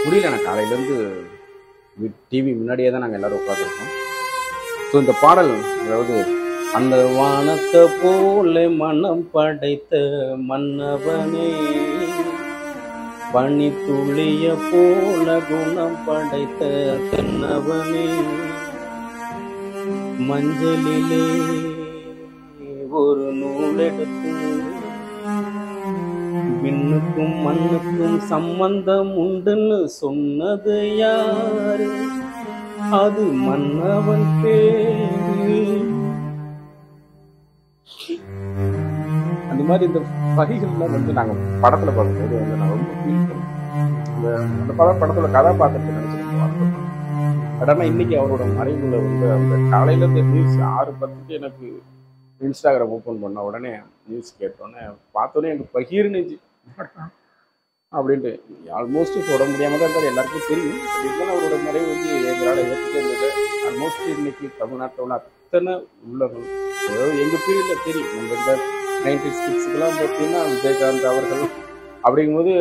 முடியல. நான் காலையிலேருந்து டிவி முன்னாடியே தான் நாங்கள் எல்லாரும் உட்காந்துருக்கோம். ஸோ இந்த பாடல், அதாவது அந்த வானத்தை போல மனம் படைத்த மன்னவனே, பனி துளிய போல குணம் படைத்த தென்னவனே, மஞ்சளிலே ஒரு நூலெடுத்து விண்ணுக்கும் மண்ணுக்கும் சம்பந்தம் உண்டுன்னு சொன்னது யாரு? அது மன்னவன் பேரு. அந்த மாதிரி இந்த வரிகள்லாம் வந்து நாங்கள் படத்தில் பார்க்கும்போது வந்து நான் ரொம்ப ஃபீல் பண்ணேன். அந்த படத்தோட கதாபாத்திரத்தை நினைச்சிருக்கோம். பட் ஆனால் இன்னைக்கு அவரோட மறைவுல வந்து அந்த காலையில இந்த நியூஸ் 6:10 எனக்கு இன்ஸ்டாகிராம் ஓப்பன் பண்ண உடனே நியூஸ் கேட்டோன்னே பார்த்தோன்னே எனக்கு பகிர்ந்துச்சு அப்படின்ட்டு. ஆல்மோஸ்ட் தொட முடியாமல் தான் இருந்தாலும் எல்லாருக்கும் தெரியும். இருந்தாலும் அவரோட மறைவு வந்து எங்களால் ஏற்றுக்க இருந்தது. ஆல்மோஸ்ட் இன்னைக்கு தமிழ்நாட்டில் உள்ள அத்தனை உள்ளவர்கள், அதாவது எங்கள் பீரியடில் தெரியும், நம்ம இந்த 90s கிட்ஸுக்கெல்லாம் பார்த்தீங்கன்னா விஜயகாந்த் அவர்கள் அப்படிங்கும்போது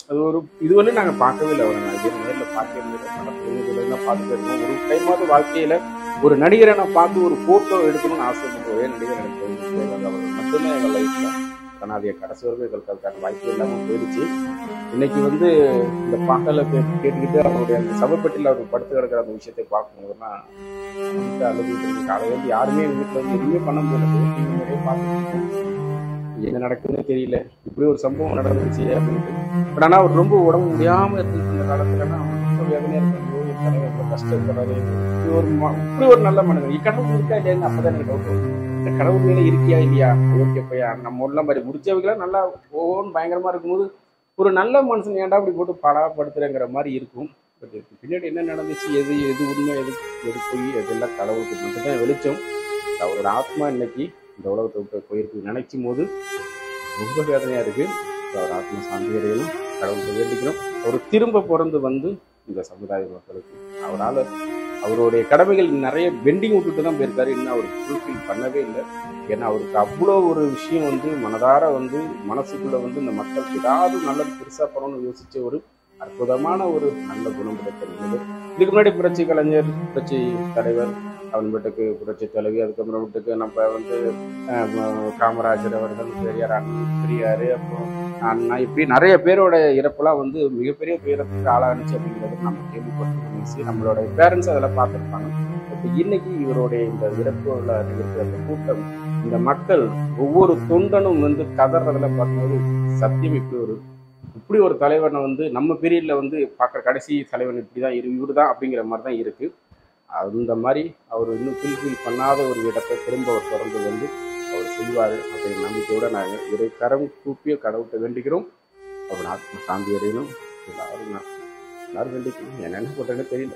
அது ஒரு இது வந்து நாங்கள் பார்க்கவே இல்லை. அவரை நான் இதே நேரில் பார்க்கலாம் பார்த்துட்டு இருக்கோம். ஒரு டைமாவது வாழ்க்கையில் ஒரு நடிகரை நான் பார்த்து ஒரு ஃபோட்டோ எடுக்கணும்னு ஆசைப்பட்ட ஒரே நடிகர் எனக்கு விஜயகாந்த் அவர்கள் மட்டும்தான் எங்கள் லைஃப்பில். ஆனால் அது கடைசி வரைக்கும் எங்களுக்கு அதுக்கான வாய்ப்பு இல்லாமல் போயிடுச்சு. இன்னைக்கு வந்து இந்த பாடலை கேட்டுக்கிட்டு அவருடைய அந்த சபைப்பட்டியில் அவர் படுத்து கிடக்கிற அந்த விஷயத்தை பார்க்கும்போதுன்னா வந்து அழுதுட்டு காலையில் வந்து யாருமே எங்கள் வீட்டில் வந்து எதுவுமே பண்ண முடியாது. நிறைய பார்த்துட்டு என்ன நடக்குதுன்னு தெரியல, இப்படி ஒரு சம்பவம் நடந்துச்சு அப்படின்ட்டு. பட் ஆனால் அவர் ரொம்ப உடம்பு முடியாமல் இருந்துச்சு இந்த காலத்துலன்னா ரொம்ப வேதனையாக இருக்கும். ரொம்ப கஷ்டப்படுறாரு. இப்படி ஒரு நல்ல மனிதன் கடவுள் இருக்கா இல்லையான்னு அப்பதான் எனக்கு டவுட் வரும். இந்த கடவுள் மேலே இருக்கியா இல்லையா? ஓகே பையா, நம்ம உள்ள மாதிரி முடிச்சவங்களாம் நல்லா ஓன்னு பயங்கரமா இருக்கும்போது ஒரு நல்ல மனுஷன் ஏன்டா அப்படி போட்டு படாப்படுத்துறேங்கிற மாதிரி இருக்கும். பட் பின்னாடி என்ன நடந்துச்சு, எது உண்மை, எது பொய், எதெல்லாம் கடவுளுக்கு மட்டும்தான் வெளிச்சம். அவரோட ஆத்மா இன்னைக்கு இந்த உலகத்தை விட்டு போயிருக்கு நினைக்கும் போது ரொம்ப வேதனையா இருக்கு. அவர் ஆத்மா சாந்தி அடையணும், கடவுளுக்கு வேண்டிக்கணும். அவர் திரும்ப பிறந்து வந்து இந்த சமுதாய மக்களுக்கு அவரால் அவருடைய கடமைகள் நிறைய பெண்டிங் விட்டுட்டு தான் போயிருக்காரு. இன்னும் அவர் ஃபுல்ஃபில் பண்ணவே இல்லை. ஏன்னா அவருக்கு அவ்வளோ ஒரு விஷயம் வந்து மனதார வந்து மனசுக்குள்ள வந்து இந்த மக்களுக்கு ஏதாவது நல்லது பெருசாக பண்ணணும்னு யோசிச்ச ஒரு அற்புதமான ஒரு நல்ல குணம் கிடைக்கிறது. இதுக்கு முன்னாடி புரட்சி கலைஞர், புரட்சி தலைவர், அவன்பட்டுக்கு புரட்சி தலைவி, அதுக்கப்புறம் வீட்டுக்கு நம்ம வந்து காமராஜர் அவர்கள், பெரியார், அப்புறம் அண்ணா, இப்படி நிறைய பேரோட இறப்பெல்லாம் வந்து மிகப்பெரிய துயரத்துக்கு ஆளானுச்சு அப்படிங்கிறது நம்ம கேள்விப்பட்டிருக்கோம். நம்மளோட பேரண்ட்ஸ் அதெல்லாம் பார்த்துருப்பாங்க. இப்போ இன்னைக்கு இவருடைய இந்த இறப்புல இருக்கிற அந்த கூட்டம், இந்த மக்கள் ஒவ்வொரு தொண்டனும் வந்து கதறதுல பார்க்கும்போது சத்தியம் இப்படி ஒரு தலைவனை வந்து நம்ம பீரியட்ல வந்து பார்க்குற கடைசி தலைவன் இப்படிதான் இவரு தான் அப்படிங்கிற மாதிரி தான் இருக்கு. அந்த மாதிரி அவர் இன்னும் ஃபுல்ஃபில் பண்ணாத ஒரு இடத்தை திரும்ப அவர் தொடர்ந்து வந்து அவர் செய்வார் அப்படிங்கிற நம்பிக்கையோட நாங்கள் இரு கரம் கூப்பிய கடவுட்டை வேண்டிக்கிறோம். அவர் ஆத்ம சாந்தி அடையணும். எல்லாரும் வேண்டிக்கணும். என்ன பண்ணுறேன்னு தெரியல.